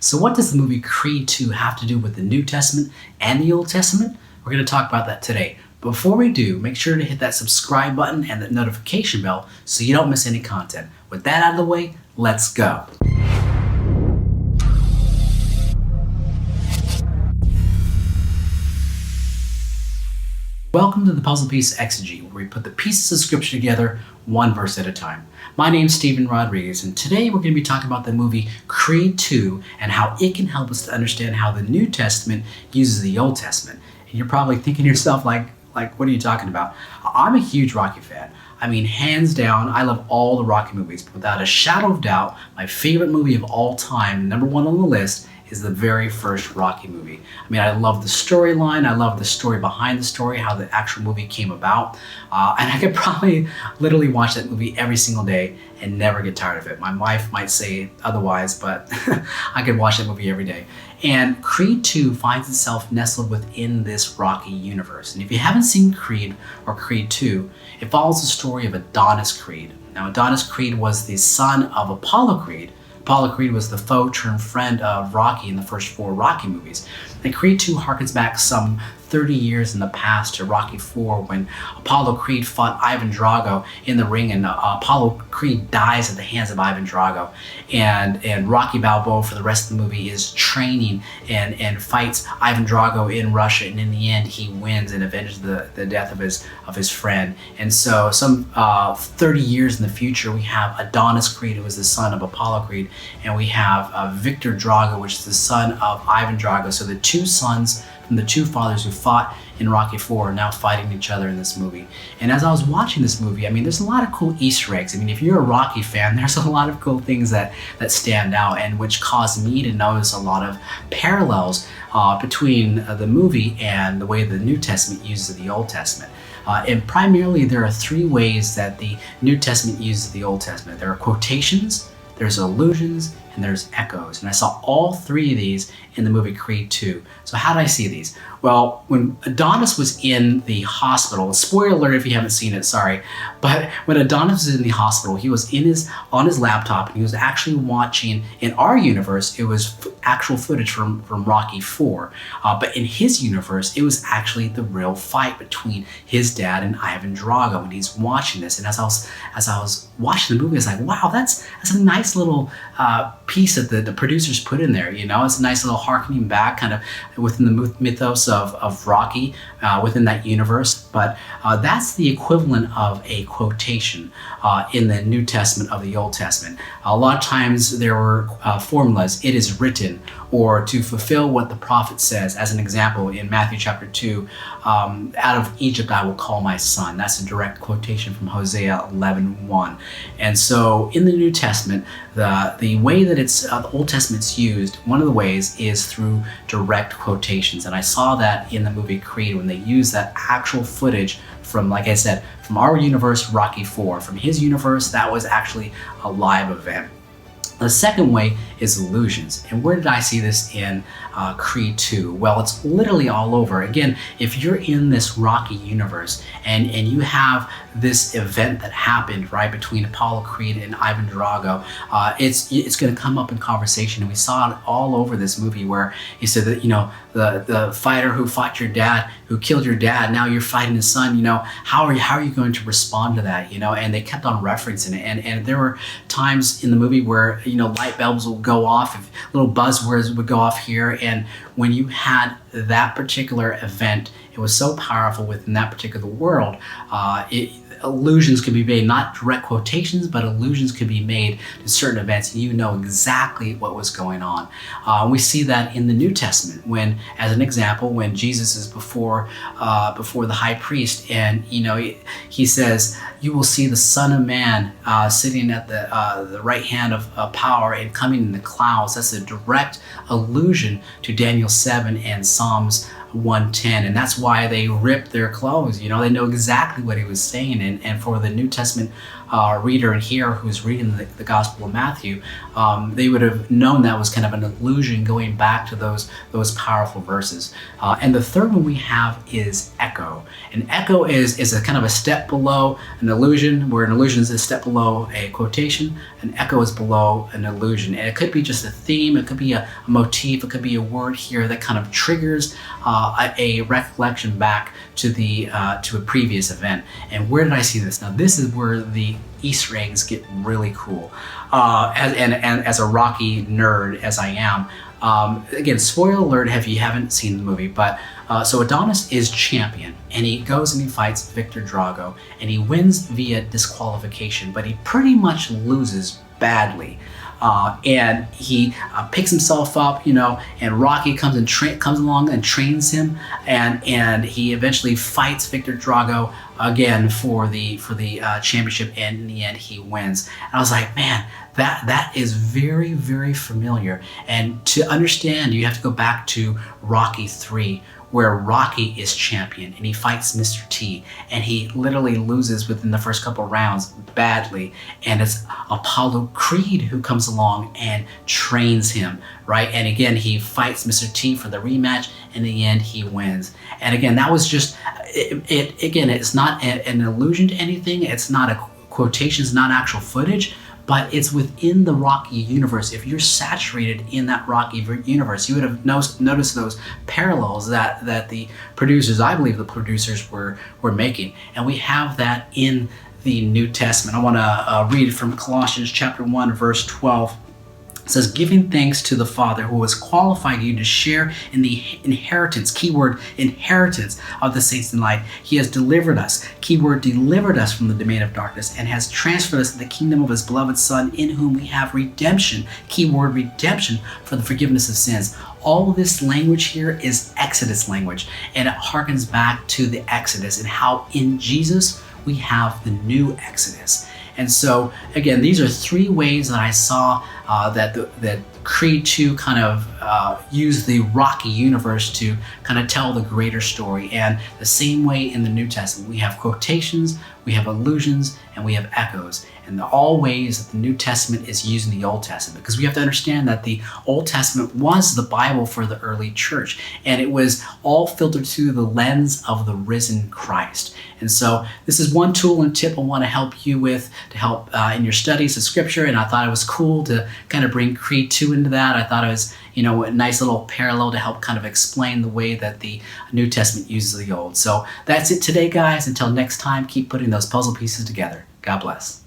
So what does the movie Creed 2 have to do with the New Testament and the Old Testament? We're going to talk about that today. But before we do, make sure to hit that subscribe button and that notification bell so you don't miss any content. With that out of the way, let's go. Welcome to the Puzzle Piece Exegete, where we put the pieces of scripture together one verse at a time. My name's Stephen Rodriguez, and today we're going to be talking about the movie Creed 2 and how it can help us to understand how the New Testament uses the Old Testament. And you're probably thinking to yourself, like, what are you talking about? I'm a huge Rocky fan. I mean, hands down, I love all the Rocky movies, but without a shadow of doubt, my favorite movie of all time, number one on the list, is the very first Rocky movie. I mean, I love the storyline, I love the story behind the story, how the actual movie came about, and I could probably literally watch that movie every single day and never get tired of it. My wife might say otherwise, but I could watch that movie every day. And Creed 2 finds itself nestled within this Rocky universe. And if you haven't seen Creed or Creed 2, it follows the story of Adonis Creed. Now, Adonis Creed was the son of Apollo Creed. Apollo Creed was the foe turned friend of Rocky in the first four Rocky movies. And Creed 2 harkens back some 30 years in the past to Rocky 4 when Apollo Creed fought Ivan Drago in the ring, and Apollo Creed dies at the hands of Ivan Drago. And Rocky Balboa for the rest of the movie is training and fights Ivan Drago in Russia, and in the end he wins and avenges the death of his friend. And so some 30 years in the future we have Adonis Creed, who is the son of Apollo Creed, and we have Victor Drago, which is the son of Ivan Drago. So the two sons from the two fathers who fought in Rocky 4 are now fighting each other in this movie. And as I was watching this movie, I mean, there's a lot of cool Easter eggs. I mean, if you're a Rocky fan, there's a lot of cool things that stand out and which caused me to notice a lot of parallels between the movie and the way the New Testament uses the Old Testament. And primarily, there are three ways that the New Testament uses the Old Testament. There are quotations, there's allusions, and there's echoes. And I saw all three of these in the movie Creed 2. So how did I see these? Well, when Adonis was in the hospital, spoiler alert if you haven't seen it, sorry, but when Adonis was in the hospital, he was on his laptop and he was actually watching, in our universe, it was actual footage from Rocky 4. But in his universe, it was actually the real fight between his dad and Ivan Drago, and he's watching this. And as I was watching the movie, I was like, wow, that's a nice little piece that the producers put in there. You know, it's a nice little harkening back kind of within the mythos of Rocky within that universe. But that's the equivalent of a quotation in the New Testament of the Old Testament. A lot of times there were formulas, "it is written," or "to fulfill what the prophet says." As an example, in Matthew chapter 2, "out of Egypt I will call my son." That's a direct quotation from Hosea 11:1. And so in the New Testament, the way that the Old Testament's used, one of the ways is through direct quotations. And I saw that in the movie Creed when they use that actual footage from, like I said, from our universe, Rocky 4. From his universe, that was actually a live event. The second way is allusions. And where did I see this in Creed 2? Well, it's literally all over. Again, if you're in this Rocky universe and you have this event that happened right between Apollo Creed and Ivan Drago, it's going to come up in conversation. And we saw it all over this movie where he said that, you know, the fighter who fought your dad, who killed your dad, now you're fighting his son, you know, how are you going to respond to that, you know? And they kept on referencing it. And there were times in the movie where, you know, light bulbs will go off, little buzzwords would go off here. And when you had that particular event, it was so powerful within that particular world. Allusions could be made, not direct quotations, but allusions could be made to certain events, and you know exactly what was going on. We see that in the New Testament when, as an example, when Jesus is before the high priest, and you know he says, "You will see the Son of Man sitting at the right hand of power and coming in the clouds." That's a direct allusion to Daniel 7 and Psalms 110, and that's why they ripped their clothes. You know, they know exactly what he was saying. And for the New Testament reader and hearer who's reading the Gospel of Matthew, they would have known that was kind of an allusion going back to those powerful verses. And the third one we have is echo. An echo is a kind of a step below an allusion, where an allusion is a step below a quotation. An echo is below an allusion. And it could be just a theme, it could be a motif, it could be a word here that kind of triggers a recollection back to a previous event. And where did I see this? Now this is where the Easter eggs get really cool. As a Rocky nerd as I am, again, spoiler alert if you haven't seen the movie, but so Adonis is champion, and he goes and he fights Victor Drago, and he wins via disqualification, but he pretty much loses badly. And he picks himself up, and Rocky comes along and trains him, and he eventually fights Victor Drago again for the championship, and in the end he wins. And I was like, man, that is very, very familiar. And to understand, you have to go back to Rocky 3, where Rocky is champion and he fights Mr. T, and he literally loses within the first couple of rounds badly, and it's Apollo Creed who comes along and trains him, right? And again, he fights Mr. T for the rematch, and in the end he wins. And again, that was just again, it's not an allusion to anything, it's not a quotation, it's not actual footage, but it's within the Rocky universe. If you're saturated in that Rocky universe, you would have noticed those parallels that the producers, I believe the producers were making. And we have that in the New Testament. I want to read from Colossians chapter 1, verse 12. It says, giving thanks to the Father who has qualified you to share in the inheritance, keyword inheritance, of the saints in light. He has delivered us, keyword delivered us from the domain of darkness, and has transferred us to the kingdom of his beloved Son, in whom we have redemption, keyword redemption, for the forgiveness of sins. All of this language here is Exodus language, and it harkens back to the Exodus and how in Jesus we have the new Exodus. And so, again, these are three ways that I saw that Creed 2 kind of used the Rocky universe to kind of tell the greater story. And the same way in the New Testament, we have quotations, we have allusions, and we have echoes. And all ways that the New Testament is used in the Old Testament, because we have to understand that the Old Testament was the Bible for the early church, and it was all filtered through the lens of the risen Christ. And so this is one tool and tip I want to help you with to help in your studies of Scripture, and I thought it was cool to kind of bring Creed 2 into that. I thought it was, a nice little parallel to help kind of explain the way that the New Testament uses the Old. So that's it today, guys. Until next time, keep putting those puzzle pieces together. God bless.